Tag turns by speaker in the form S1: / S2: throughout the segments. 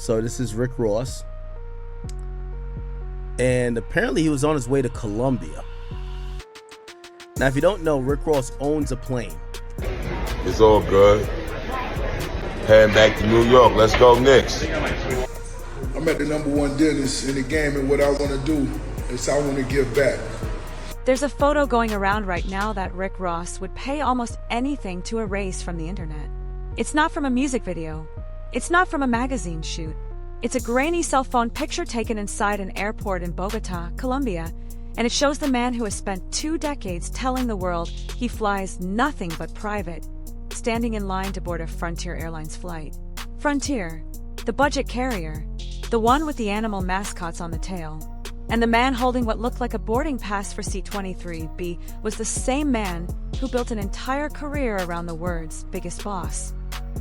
S1: So this is Rick Ross. And apparently he was on his way to Colombia. Now, if you don't know, Rick Ross owns a plane.
S2: It's all good. Heading back to New York. Let's go Knicks.
S3: I'm at the #1 dentist in the game, and what I want to do is I want to give back.
S4: There's a photo going around right now that Rick Ross would pay almost anything to erase from the internet. It's not from a music video. It's not from a magazine shoot. It's a grainy cell phone picture taken inside an airport in Bogota, Colombia, and it shows the man who has spent 2 decades telling the world he flies nothing but private, standing in line to board a Frontier Airlines flight. Frontier, the budget carrier, the one with the animal mascots on the tail. And the man holding what looked like a boarding pass for seat 23B was the same man who built an entire career around the words "biggest boss."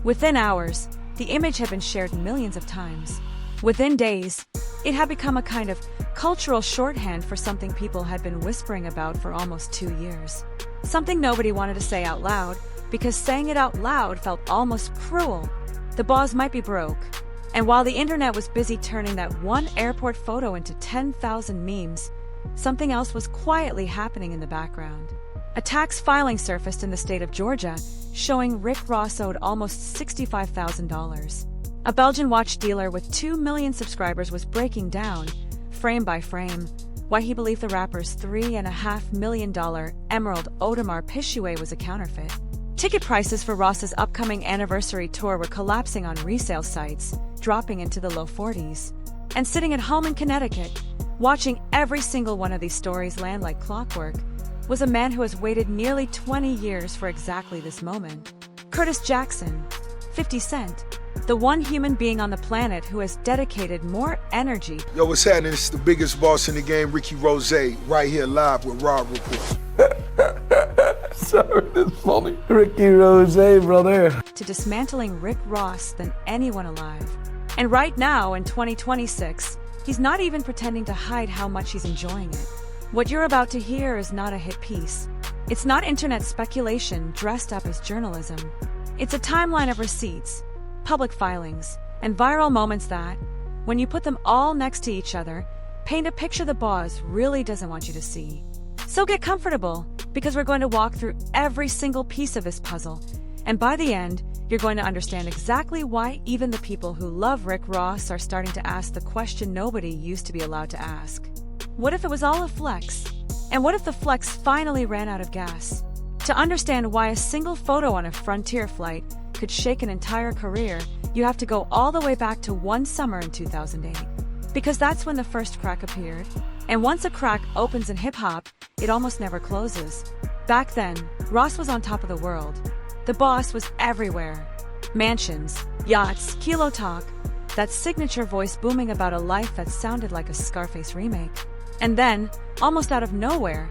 S4: Within hours, the image had been shared millions of times. Within days, it had become a kind of cultural shorthand for something people had been whispering about for almost 2 years. Something nobody wanted to say out loud, because saying it out loud felt almost cruel. The boss might be broke. And while the internet was busy turning that one airport photo into 10,000 memes, something else was quietly happening in the background. A tax filing surfaced in the state of Georgia, showing Rick Ross owed almost $65,000. A Belgian watch dealer with 2 million subscribers was breaking down, frame by frame, why he believed the rapper's $3.5 million Emerald Audemars Piguet was a counterfeit. Ticket prices for Ross's upcoming anniversary tour were collapsing on resale sites, dropping into the low 40s. And sitting at home in Connecticut, watching every single one of these stories land like clockwork, was a man who has waited nearly 20 years for exactly this moment. Curtis Jackson, 50 Cent, the one human being on the planet who has dedicated more energy.
S3: Yo, what's happening? It's the biggest boss in the game, Ricky Rose, right here live with Rob Report.
S5: Sorry, that's funny. Ricky Rose, brother.
S4: To dismantling Rick Ross than anyone alive. And right now, in 2026, he's not even pretending to hide how much he's enjoying it. What you're about to hear is not a hit piece. It's not internet speculation dressed up as journalism. It's a timeline of receipts, public filings, and viral moments that, when you put them all next to each other, paint a picture the boss really doesn't want you to see. So get comfortable, because we're going to walk through every single piece of this puzzle, and by the end, you're going to understand exactly why even the people who love Rick Ross are starting to ask the question nobody used to be allowed to ask. What if it was all a flex? And what if the flex finally ran out of gas? To understand why a single photo on a Frontier flight could shake an entire career, you have to go all the way back to one summer in 2008. Because that's when the first crack appeared. And once a crack opens in hip-hop, it almost never closes. Back then, Ross was on top of the world. The boss was everywhere. Mansions, yachts, kilo talk, that signature voice booming about a life that sounded like a Scarface remake. And then, almost out of nowhere,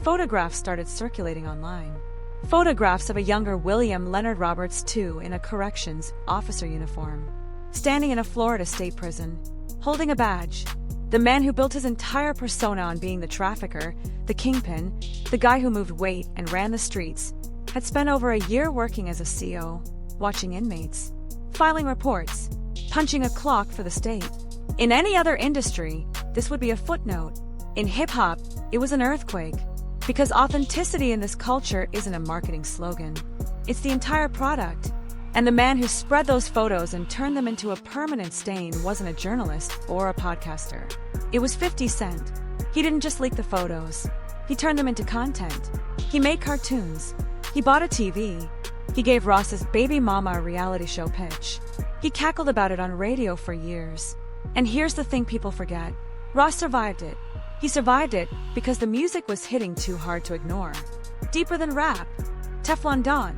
S4: photographs started circulating online. Photographs of a younger William Leonard Roberts II in a corrections officer uniform, standing in a Florida state prison, holding a badge. The man who built his entire persona on being the trafficker, the kingpin, the guy who moved weight and ran the streets, had spent over a year working as a CO, watching inmates, filing reports, punching a clock for the state. In any other industry, this would be a footnote. In hip-hop, it was an earthquake. Because authenticity in this culture isn't a marketing slogan. It's the entire product. And the man who spread those photos and turned them into a permanent stain wasn't a journalist or a podcaster. It was 50 Cent. He didn't just leak the photos. He turned them into content. He made cartoons. He bought a TV. He gave Ross's Baby Mama a reality show pitch. He cackled about it on radio for years. And here's the thing people forget. Ross survived it. He survived it because the music was hitting too hard to ignore. Deeper than rap. Teflon Don.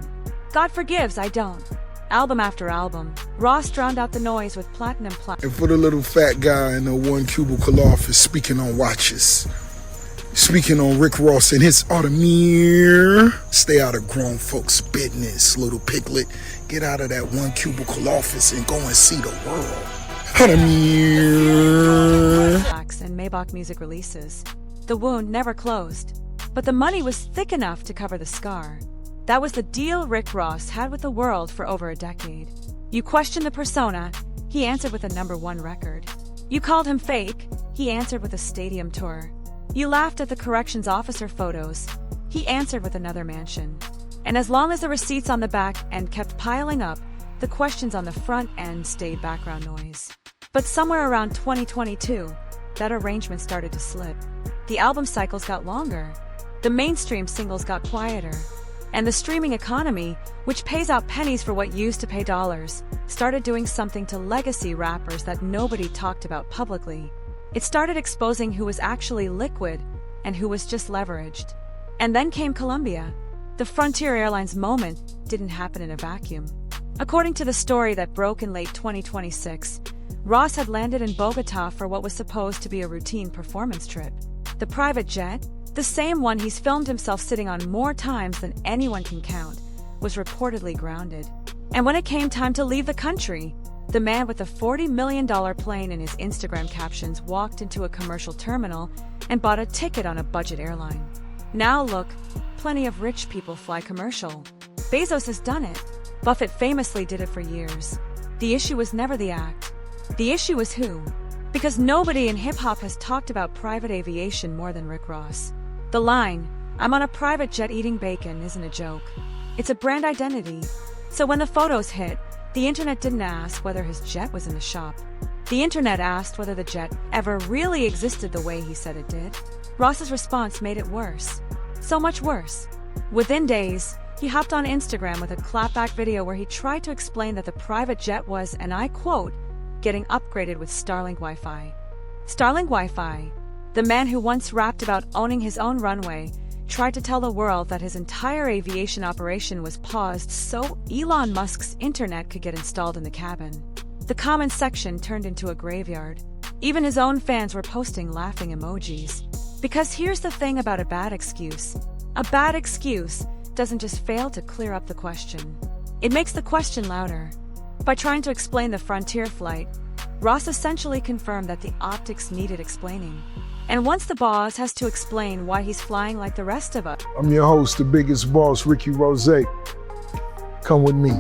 S4: God Forgives, I Don't. Album after album, Ross drowned out the noise with platinum
S3: And for the little fat guy in the one cubicle office speaking on watches, speaking on Rick Ross and his Audemars. Stay out of grown folks' business, little piglet. Get out of that one cubicle office and go and see the world.
S4: Audemars. And Maybach music releases. The wound never closed, but the money was thick enough to cover the scar. That was the deal Rick Ross had with the world for over a decade. You question the persona, he He answered with a #1 record. You called him fake. He answered with a stadium tour. You laughed at the corrections officer photos. He answered with another mansion. And as long as the receipts on the back end kept piling up, the questions on the front end stayed background noise. But somewhere around 2022, that arrangement started to slip. The album cycles got longer. The mainstream singles got quieter. And the streaming economy, which pays out pennies for what used to pay dollars, started doing something to legacy rappers that nobody talked about publicly. It started exposing who was actually liquid and who was just leveraged. And then came Colombia. The Frontier Airlines moment didn't happen in a vacuum. According to the story that broke in late 2026, Ross had landed in Bogota for what was supposed to be a routine performance trip. The private jet, the same one he's filmed himself sitting on more times than anyone can count, was reportedly grounded. And when it came time to leave the country, the man with the $40 million plane in his Instagram captions walked into a commercial terminal and bought a ticket on a budget airline. Now look, plenty of rich people fly commercial. Bezos has done it. Buffett famously did it for years. The issue was never the act. The issue was who. Because nobody in hip-hop has talked about private aviation more than Rick Ross. The line, "I'm on a private jet eating bacon," isn't a joke. It's a brand identity. So when the photos hit, the internet didn't ask whether his jet was in the shop. The internet asked whether the jet ever really existed the way he said it did. Ross's response made it worse. So much worse. Within days, he hopped on Instagram with a clapback video where he tried to explain that the private jet was, and I quote, getting upgraded with Starlink Wi-Fi. Starlink Wi-Fi. The man who once rapped about owning his own runway tried to tell the world that his entire aviation operation was paused so Elon Musk's internet could get installed in the cabin. The comments section turned into a graveyard. Even his own fans were posting laughing emojis. Because here's the thing about a bad excuse. A bad excuse doesn't just fail to clear up the question. It makes the question louder. By trying to explain the Frontier flight, Ross essentially confirmed that the optics needed explaining. And once the boss has to explain why he's flying like the rest of us.
S3: I'm your host, the biggest boss, Ricky Rose. Come with me.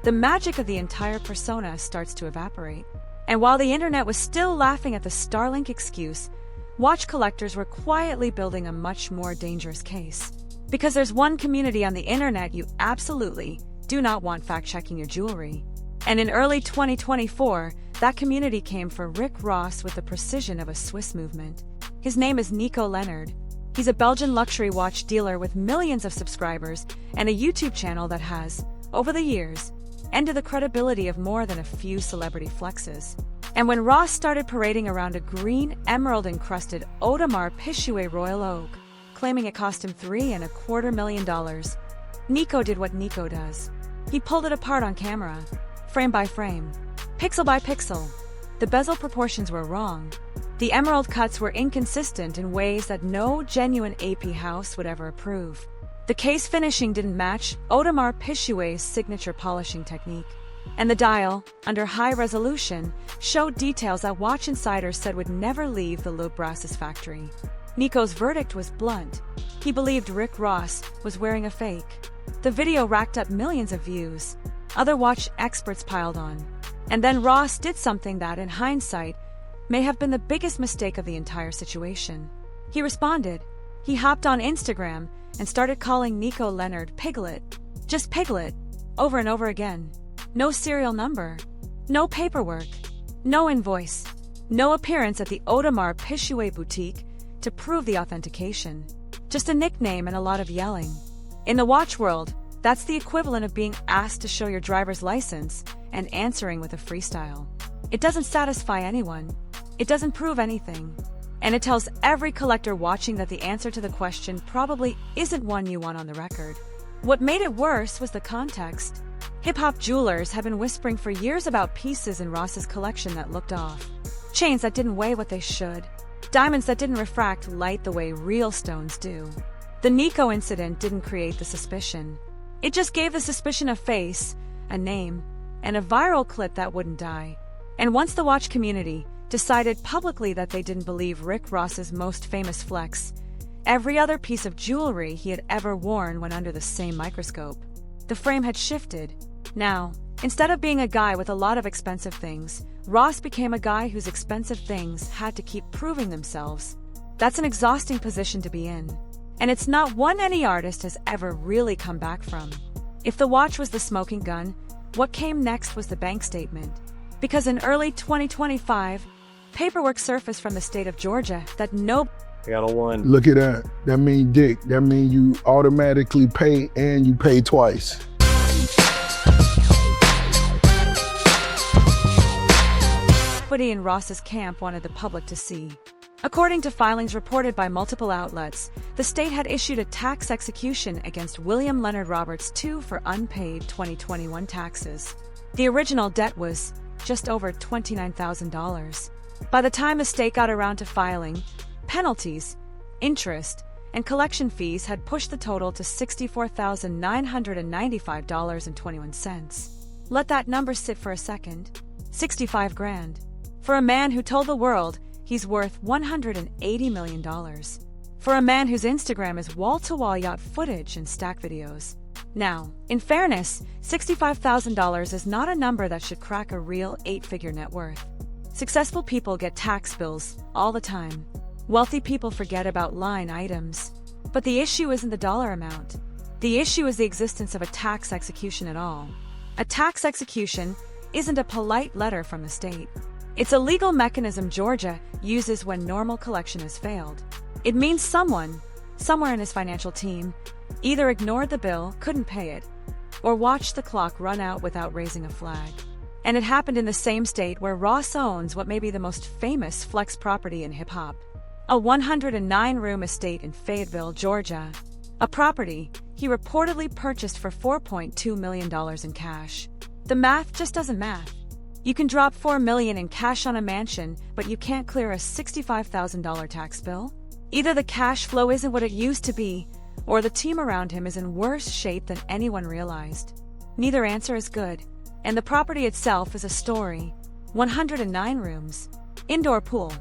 S4: The magic of the entire persona starts to evaporate. And while the internet was still laughing at the Starlink excuse, watch collectors were quietly building a much more dangerous case. Because there's one community on the internet you absolutely do not want fact-checking your jewelry. And in early 2024, that community came for Rick Ross with the precision of a Swiss movement. His name is Nico Leonard. He's a Belgian luxury watch dealer with millions of subscribers and a YouTube channel that has, over the years, ended the credibility of more than a few celebrity flexes. And when Ross started parading around a green, emerald-encrusted Audemars Piguet Royal Oak, claiming it cost him $3.25 million, Nico did what Nico does. He pulled it apart on camera, frame by frame, pixel by pixel. The bezel proportions were wrong. The emerald cuts were inconsistent in ways that no genuine AP house would ever approve. The case finishing didn't match Audemars Piguet's signature polishing technique. And the dial, under high resolution, showed details that Watch Insiders said would never leave the Le Brassus factory. Nico's verdict was blunt. He believed Rick Ross was wearing a fake. The video racked up millions of views. Other watch experts piled on. And then Ross did something that, in hindsight, may have been the biggest mistake of the entire situation. He responded. He hopped on Instagram and started calling Nico Leonard Piglet. Just Piglet. Over and over again. No serial number. No paperwork. No invoice. No appearance at the Audemars Piguet boutique to prove the authentication. Just a nickname and a lot of yelling. In the watch world, that's the equivalent of being asked to show your driver's license and answering with a freestyle. It doesn't satisfy anyone. It doesn't prove anything. And it tells every collector watching that the answer to the question probably isn't one you want on the record. What made it worse was the context. Hip-hop jewelers have been whispering for years about pieces in Ross's collection that looked off. Chains that didn't weigh what they should. Diamonds that didn't refract light the way real stones do. The Nico incident didn't create the suspicion. It just gave the suspicion a face, a name, and a viral clip that wouldn't die. And once the watch community decided publicly that they didn't believe Rick Ross's most famous flex, Every other piece of jewelry he had ever worn went under the same microscope. The frame had shifted. Now, instead of being a guy with a lot of expensive things, Ross became a guy whose expensive things had to keep proving themselves. That's an exhausting position to be in. And it's not one any artist has ever really come back from. If the watch was the smoking gun, what came next was the bank statement. Because in early 2025, paperwork surfaced from the state of Georgia that
S5: I got a 1.
S3: Look at that. That mean dick. That mean you automatically pay and you pay twice.
S4: nobody in Ross's camp wanted the public to see. According to filings reported by multiple outlets, the state had issued a tax execution against William Leonard Roberts II for unpaid 2021 taxes. The original debt was just over $29,000. By the time the state got around to filing, penalties, interest, and collection fees had pushed the total to $64,995.21. Let that number sit for a second. 65 grand. For a man who told the world he's worth $180 million. For a man whose Instagram is wall-to-wall yacht footage and stack videos. Now, in fairness, $65,000 is not a number that should crack a real 8-figure net worth. Successful people get tax bills all the time. Wealthy people forget about line items. But the issue isn't the dollar amount. The issue is the existence of a tax execution at all. A tax execution isn't a polite letter from the state. It's a legal mechanism Georgia uses when normal collection has failed. It means someone, somewhere in his financial team, either ignored the bill, couldn't pay it, or watched the clock run out without raising a flag. And it happened in the same state where Ross owns what may be the most famous flex property in hip-hop. A 109-room estate in Fayetteville, Georgia. A property he reportedly purchased for $4.2 million in cash. The math just doesn't math. You can drop $4 million in cash on a mansion, but you can't clear a $65,000 tax bill? Either the cash flow isn't what it used to be, or the team around him is in worse shape than anyone realized. Neither answer is good, and the property itself is a story. 109 rooms, indoor pool,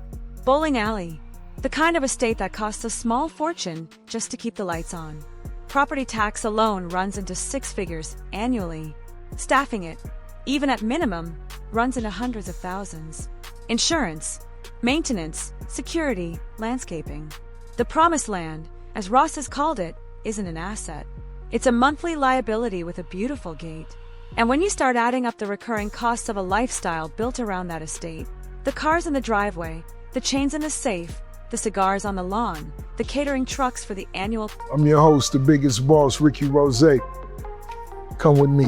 S4: bowling alley, the kind of estate that costs a small fortune just to keep the lights on. Property tax alone runs into 6 figures annually. Staffing it, even at minimum, runs into hundreds of thousands. Insurance, maintenance, security, landscaping. The promised land, as Ross has called it, isn't an asset. It's a monthly liability with a beautiful gate. And when you start adding up the recurring costs of a lifestyle built around that estate, the cars in the driveway, the chains in the safe, the cigars on the lawn, the catering trucks for the annual...
S3: I'm your host, the biggest boss, Ricky Rose. Come with me.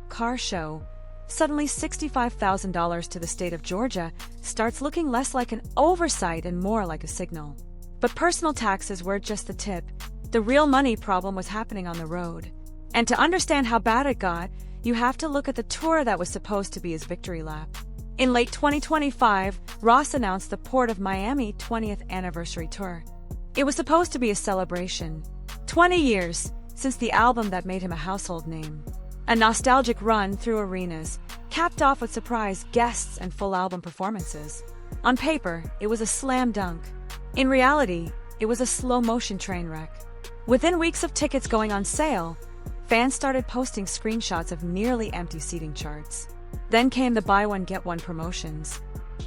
S4: Car show, suddenly $65,000 to the state of Georgia starts looking less like an oversight and more like a signal. But personal taxes were just the tip. The real money problem was happening on the road. And to understand how bad it got, you have to look at the tour that was supposed to be his victory lap. In late 2025, Ross announced the Port of Miami 20th Anniversary Tour. It was supposed to be a celebration. 20 years since the album that made him a household name. A nostalgic run through arenas, capped off with surprise guests and full album performances. On paper, it was a slam dunk. In reality, it was a slow-motion train wreck. Within weeks of tickets going on sale, fans started posting screenshots of nearly empty seating charts. Then came the buy one get one promotions.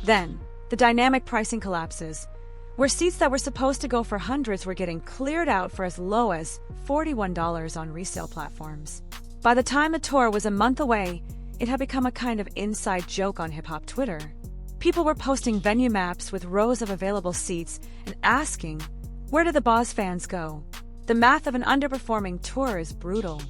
S4: Then, the dynamic pricing collapses, where seats that were supposed to go for hundreds were getting cleared out for as low as $41 on resale platforms. By the time the tour was a month away, it had become a kind of inside joke on hip-hop Twitter. People were posting venue maps with rows of available seats and asking, where did the Boz fans go? The math of an underperforming tour is brutal.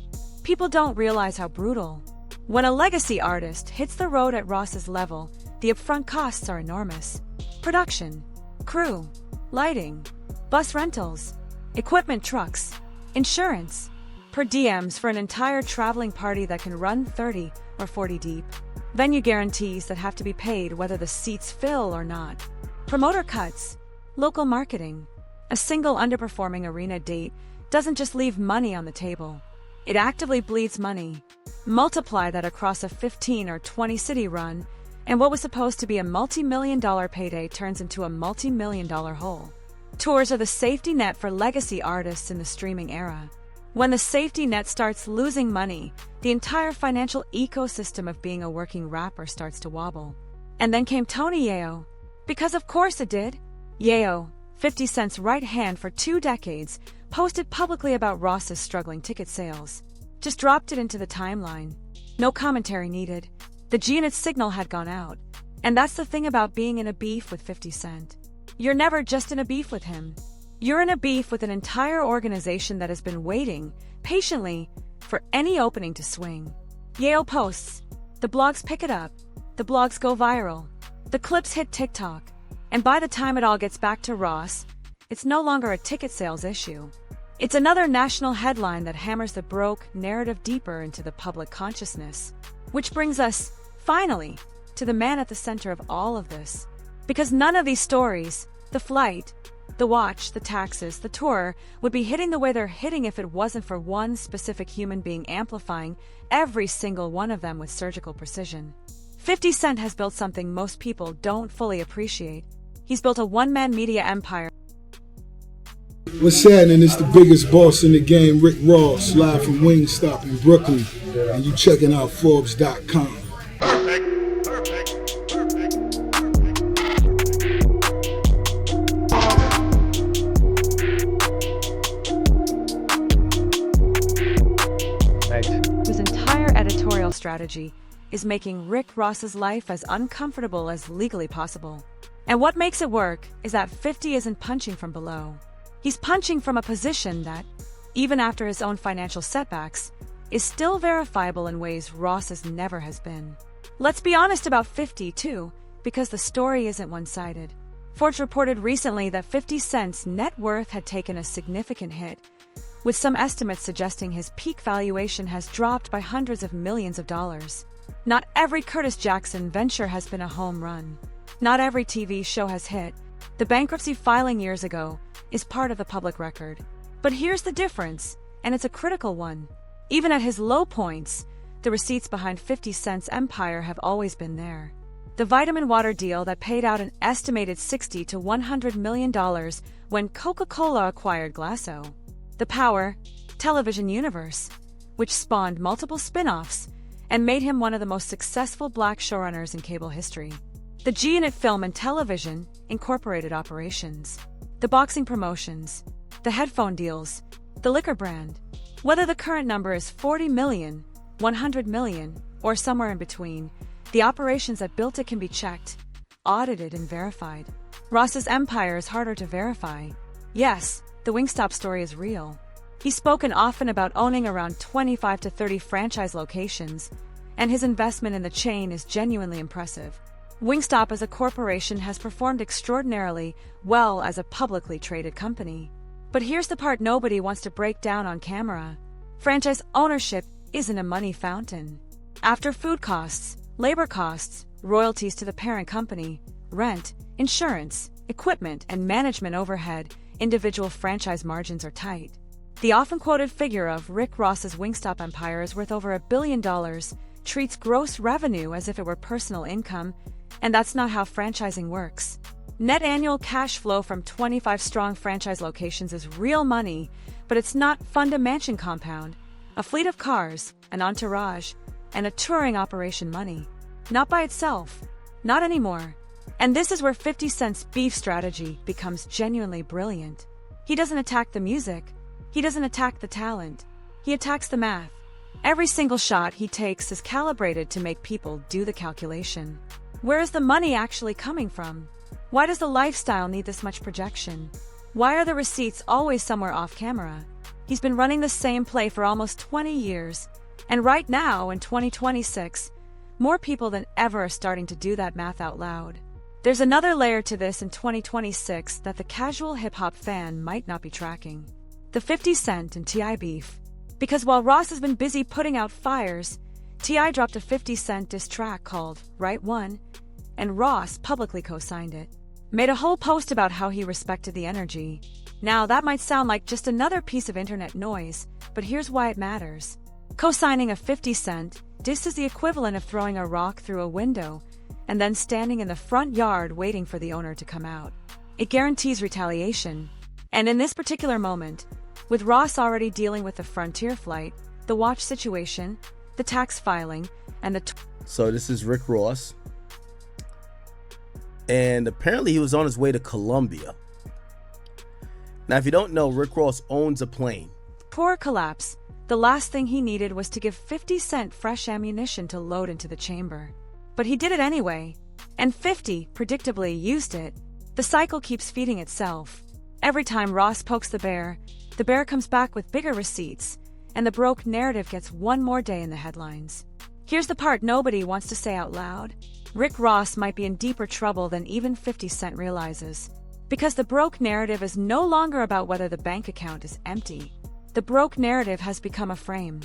S4: People don't realize how brutal. When a legacy artist hits the road at Ross's level, the upfront costs are enormous. Production, crew, lighting, bus rentals, equipment trucks, insurance, per diems for an entire traveling party that can run 30 or 40 deep, venue guarantees that have to be paid whether the seats fill or not, promoter cuts, local marketing. A single underperforming arena date doesn't just leave money on the table. It actively bleeds money. Multiply that across a 15 or 20 city run, And what was supposed to be a multi-million-dollar payday turns into a multi-million-dollar hole. Tours are the safety net for legacy artists in the streaming era. When the safety net starts losing money, the entire financial ecosystem of being a working rapper starts to wobble. And then came Tony Yayo. Because of course it did. Yayo, 50 Cent's right hand for 2 decades, posted publicly about Ross's struggling ticket sales. Just dropped it into the timeline. No commentary needed. The G-Unit signal had gone out. And that's the thing about being in a beef with 50 Cent. You're never just in a beef with him. You're in a beef with an entire organization that has been waiting, patiently, for any opening to swing. Yayo posts. The blogs pick it up. The blogs go viral. The clips hit TikTok. And by the time it all gets back to Ross, it's no longer a ticket sales issue. It's another national headline that hammers the broke narrative deeper into the public consciousness. Which brings us, finally, to the man at the center of all of this. Because none of these stories, the flight, the watch, the taxes, the tour, would be hitting the way they're hitting if it wasn't for one specific human being amplifying every single one of them with surgical precision. 50 Cent has built something most people don't fully appreciate. He's built a one-man media empire.
S3: What's happening? It's the biggest boss in the game, Rick Ross, live from Wingstop in Brooklyn. And you checking out Forbes.com.
S4: Whose entire editorial strategy is making Rick Ross's life as uncomfortable as legally possible. And what makes it work is that 50 isn't punching from below. He's punching from a position that, even after his own financial setbacks, is still verifiable in ways Ross's never has been. Let's be honest about 50 too, because the story isn't one-sided. Forbes reported recently that 50 Cent's net worth had taken a significant hit, with some estimates suggesting his peak valuation has dropped by hundreds of millions of dollars. Not every Curtis Jackson venture has been a home run. Not every TV show has hit. The bankruptcy filing years ago is part of the public record. But here's the difference, and it's a critical one. Even at his low points, the receipts behind 50 Cent's empire have always been there. The vitamin water deal that paid out an estimated $60 to $100 million when Coca-Cola acquired Glasso. The Power television universe, which spawned multiple spin-offs and made him one of the most successful black showrunners in cable history. The G-Unit Film and Television Incorporated operations. The boxing promotions. The headphone deals. The liquor brand. Whether the current number is 40 million, 100 million, or somewhere in between, the operations that built it can be checked, audited, and verified. Ross's empire is harder to verify. Yes, the Wingstop story is real. He's spoken often about owning around 25 to 30 franchise locations, and his investment in the chain is genuinely impressive. Wingstop as a corporation has performed extraordinarily well as a publicly traded company. But here's the part nobody wants to break down on camera. Franchise ownership isn't a money fountain. After food costs, labor costs, royalties to the parent company, rent, insurance, equipment, and management overhead, individual franchise margins are tight. The often quoted figure of Rick Ross's Wingstop empire is worth over $1 billion, treats gross revenue as if it were personal income, and that's not how franchising works. Net annual cash flow from 25 strong franchise locations is real money, but it's not fund a mansion compound, a fleet of cars, an entourage, and a touring operation money. Not by itself. Not anymore. And this is where 50 Cent's beef strategy becomes genuinely brilliant. He doesn't attack the music. He doesn't attack the talent. He attacks the math. Every single shot he takes is calibrated to make people do the calculation. Where is the money actually coming from? Why does the lifestyle need this much projection? Why are the receipts always somewhere off camera? He's been running the same play for almost 20 years, and right now, in 2026, more people than ever are starting to do that math out loud. There's another layer to this in 2026 that the casual hip-hop fan might not be tracking. The 50 Cent and T.I. beef. Because while Ross has been busy putting out fires, T.I. dropped a 50 Cent diss track called Right One, and Ross publicly co-signed it. Made a whole post about how he respected the energy. Now, that might sound like just another piece of internet noise, but here's why it matters. Co-signing a 50 Cent diss is the equivalent of throwing a rock through a window, and then standing in the front yard waiting for the owner to come out. It guarantees retaliation. And in this particular moment, with Ross already dealing with the Frontier flight, the watch situation, the tax filing, and the...
S1: So this is Rick Ross. And apparently he was on his way to Colombia. Now, if you don't know, Rick Ross owns a plane.
S4: Poor collapse. The last thing he needed was to give 50 Cent fresh ammunition to load into the chamber. But he did it anyway. And 50, predictably, used it. The cycle keeps feeding itself. Every time Ross pokes the bear comes back with bigger receipts, and the broke narrative gets one more day in the headlines. Here's the part nobody wants to say out loud. Rick Ross might be in deeper trouble than even 50 Cent realizes. Because the broke narrative is no longer about whether the bank account is empty. The broke narrative has become a frame.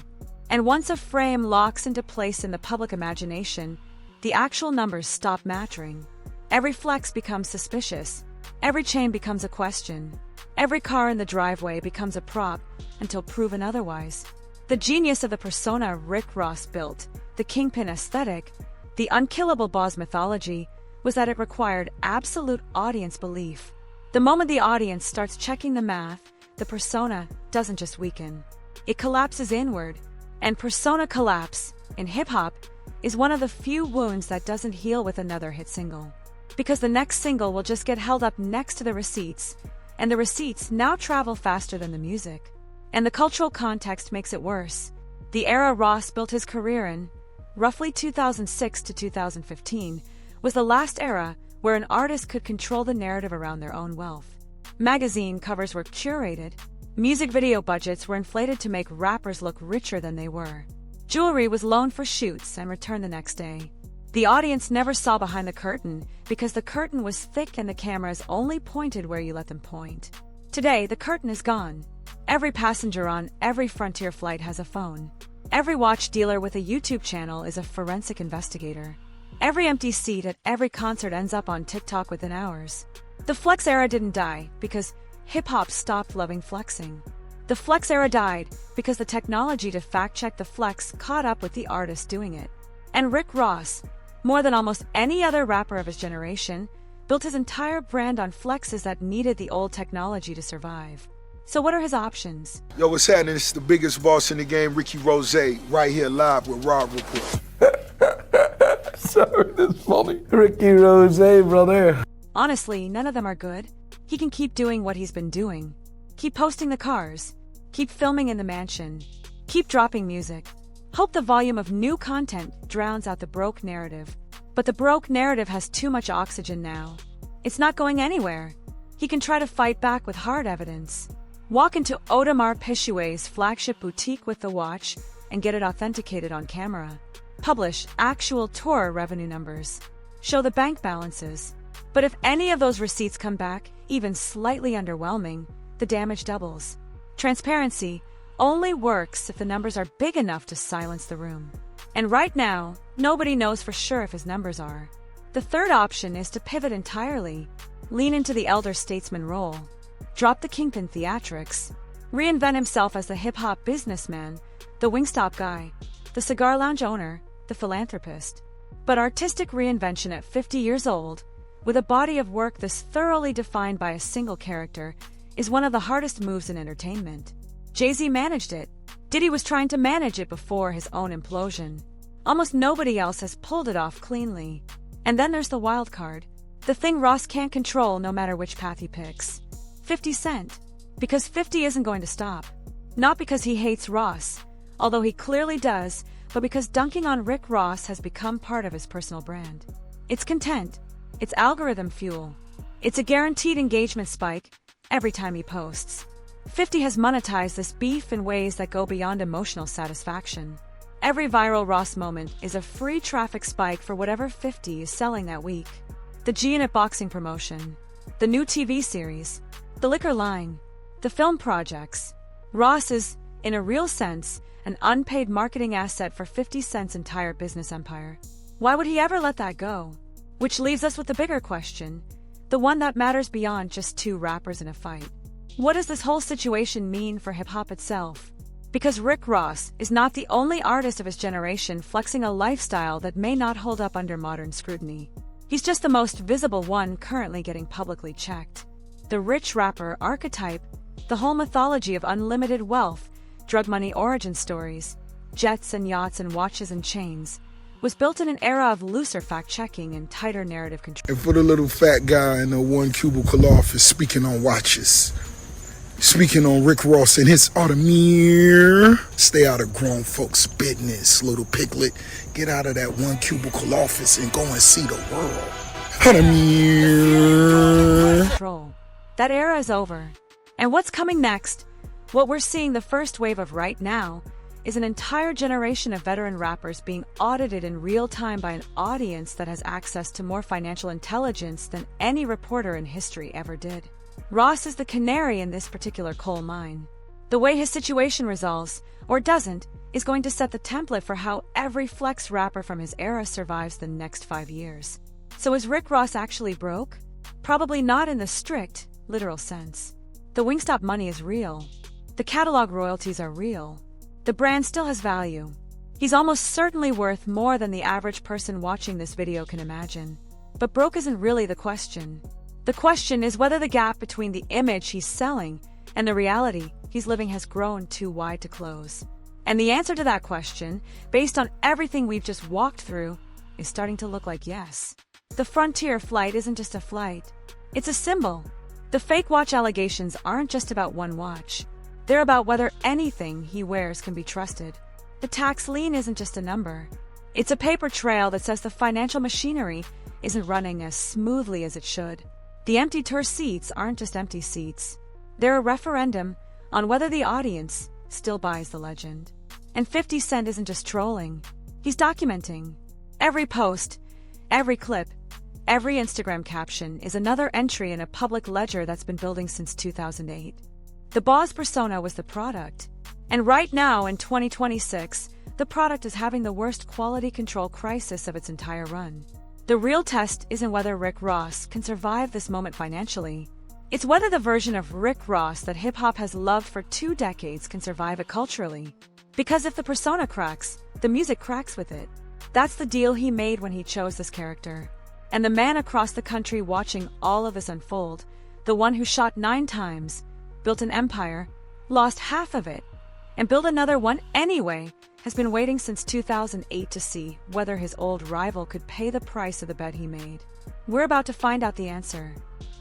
S4: And once a frame locks into place in the public imagination, the actual numbers stop mattering. Every flex becomes suspicious. Every chain becomes a question. Every car in the driveway becomes a prop until proven otherwise. The genius of the persona Rick Ross built, the kingpin aesthetic, the unkillable boss mythology, was that it required absolute audience belief. The moment the audience starts checking the math, the persona doesn't just weaken. It collapses inward. And persona collapse, in hip-hop, is one of the few wounds that doesn't heal with another hit single. Because the next single will just get held up next to the receipts, and the receipts now travel faster than the music. And the cultural context makes it worse. The era Ross built his career in, roughly 2006 to 2015, was the last era where an artist could control the narrative around their own wealth. Magazine covers were curated. Music video budgets were inflated to make rappers look richer than they were. Jewelry was loaned for shoots and returned the next day. The audience never saw behind the curtain because the curtain was thick and the cameras only pointed where you let them point. Today, the curtain is gone. Every passenger on every Frontier flight has a phone. Every watch dealer with a YouTube channel is a forensic investigator. Every empty seat at every concert ends up on TikTok within hours. The flex era didn't die because hip-hop stopped loving flexing. The flex era died because the technology to fact-check the flex caught up with the artist doing it. And Rick Ross, more than almost any other rapper of his generation, built his entire brand on flexes that needed the old technology to survive. So what are his options?
S3: Yo, what's happening? It's the biggest boss in the game, Ricky Rose, right here live with Rob Report.
S5: Sorry, that's funny. Ricky Rose, brother.
S4: Honestly, none of them are good. He can keep doing what he's been doing. Keep posting the cars. Keep filming in the mansion. Keep dropping music. Hope the volume of new content drowns out the broke narrative. But the broke narrative has too much oxygen now. It's not going anywhere. He can try to fight back with hard evidence. Walk into Audemars Piguet's flagship boutique with the watch and get it authenticated on camera. Publish actual tour revenue numbers. Show the bank balances. But if any of those receipts come back, even slightly underwhelming, the damage doubles. Transparency only works if the numbers are big enough to silence the room. And right now, nobody knows for sure if his numbers are. The third option is to pivot entirely. Lean into the elder statesman role. Drop the kingpin theatrics. Reinvent himself as the hip-hop businessman, the Wingstop guy, the cigar lounge owner, the philanthropist. But artistic reinvention at 50 years old, with a body of work this thoroughly defined by a single character, is one of the hardest moves in entertainment. Jay-Z managed it. Diddy was trying to manage it before his own implosion. Almost nobody else has pulled it off cleanly. And then there's the wild card. The thing Ross can't control no matter which path he picks. 50 Cent. Because 50 isn't going to stop. Not because he hates Ross, although he clearly does, but because dunking on Rick Ross has become part of his personal brand. It's content. It's algorithm fuel. It's a guaranteed engagement spike every time he posts. 50 has monetized this beef in ways that go beyond emotional satisfaction. Every viral Ross moment is a free traffic spike for whatever 50 is selling that week. The G-Unit boxing promotion, the new TV series, the liquor line, the film projects. Ross is, in a real sense, an unpaid marketing asset for 50 Cent's entire business empire. Why would he ever let that go? Which leaves us with the bigger question, the one that matters beyond just two rappers in a fight. What does this whole situation mean for hip-hop itself? Because Rick Ross is not the only artist of his generation flexing a lifestyle that may not hold up under modern scrutiny. He's just the most visible one currently getting publicly checked. The rich rapper archetype, the whole mythology of unlimited wealth, drug money origin stories, jets and yachts and watches and chains, was built in an era of looser fact-checking and tighter narrative control.
S3: And for the little fat guy in the one cubicle office speaking on watches, speaking on Rick Ross and his Audemars, stay out of grown folks' business, little piglet. Get out of that one cubicle office and go and see the world. Audemars.
S4: Control. That era is over. And what's coming next, what we're seeing the first wave of right now, is an entire generation of veteran rappers being audited in real time by an audience that has access to more financial intelligence than any reporter in history ever did. Ross is the canary in this particular coal mine. The way his situation resolves, or doesn't, is going to set the template for how every flex rapper from his era survives the next 5 years. So is Rick Ross actually broke? Probably not in the strict, literal sense. The Wingstop money is real. The catalog royalties are real. The brand still has value. He's almost certainly worth more than the average person watching this video can imagine. But broke isn't really the question. The question is whether the gap between the image he's selling and the reality he's living has grown too wide to close. And the answer to that question, based on everything we've just walked through, is starting to look like yes. The Frontier flight isn't just a flight. It's a symbol. The fake watch allegations aren't just about one watch. They're about whether anything he wears can be trusted. The tax lien isn't just a number. It's a paper trail that says the financial machinery isn't running as smoothly as it should. The empty tour seats aren't just empty seats. They're a referendum on whether the audience still buys the legend. And 50 Cent isn't just trolling. He's documenting. Every post, every clip, every Instagram caption is another entry in a public ledger that's been building since 2008. The Boz persona was the product. And right now, in 2026, the product is having the worst quality control crisis of its entire run. The real test isn't whether Rick Ross can survive this moment financially. It's whether the version of Rick Ross that hip-hop has loved for 2 decades can survive it culturally. Because if the persona cracks, the music cracks with it. That's the deal he made when he chose this character. And the man across the country watching all of this unfold, the one who shot 9 times, built an empire, lost half of it, and built another one anyway, has been waiting since 2008 to see whether his old rival could pay the price of the bet he made. We're about to find out the answer.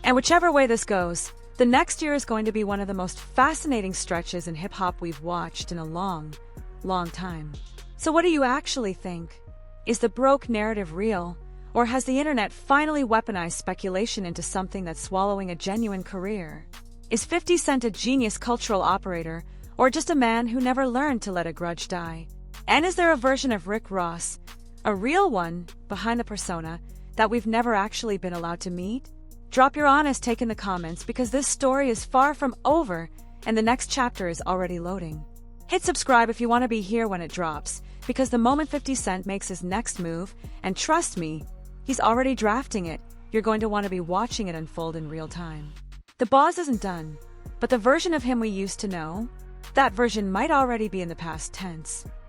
S4: And whichever way this goes, the next year is going to be one of the most fascinating stretches in hip-hop we've watched in a long, long time. So what do you actually think? Is the broke narrative real? Or has the internet finally weaponized speculation into something that's swallowing a genuine career? Is 50 Cent a genius cultural operator, or just a man who never learned to let a grudge die? And is there a version of Rick Ross, a real one, behind the persona, that we've never actually been allowed to meet? Drop your honest take in the comments, because this story is far from over and the next chapter is already loading. Hit subscribe if you want to be here when it drops, because the moment 50 Cent makes his next move, and trust me, he's already drafting it, you're going to want to be watching it unfold in real time. The Boz isn't done, but the version of him we used to know, that version might already be in the past tense.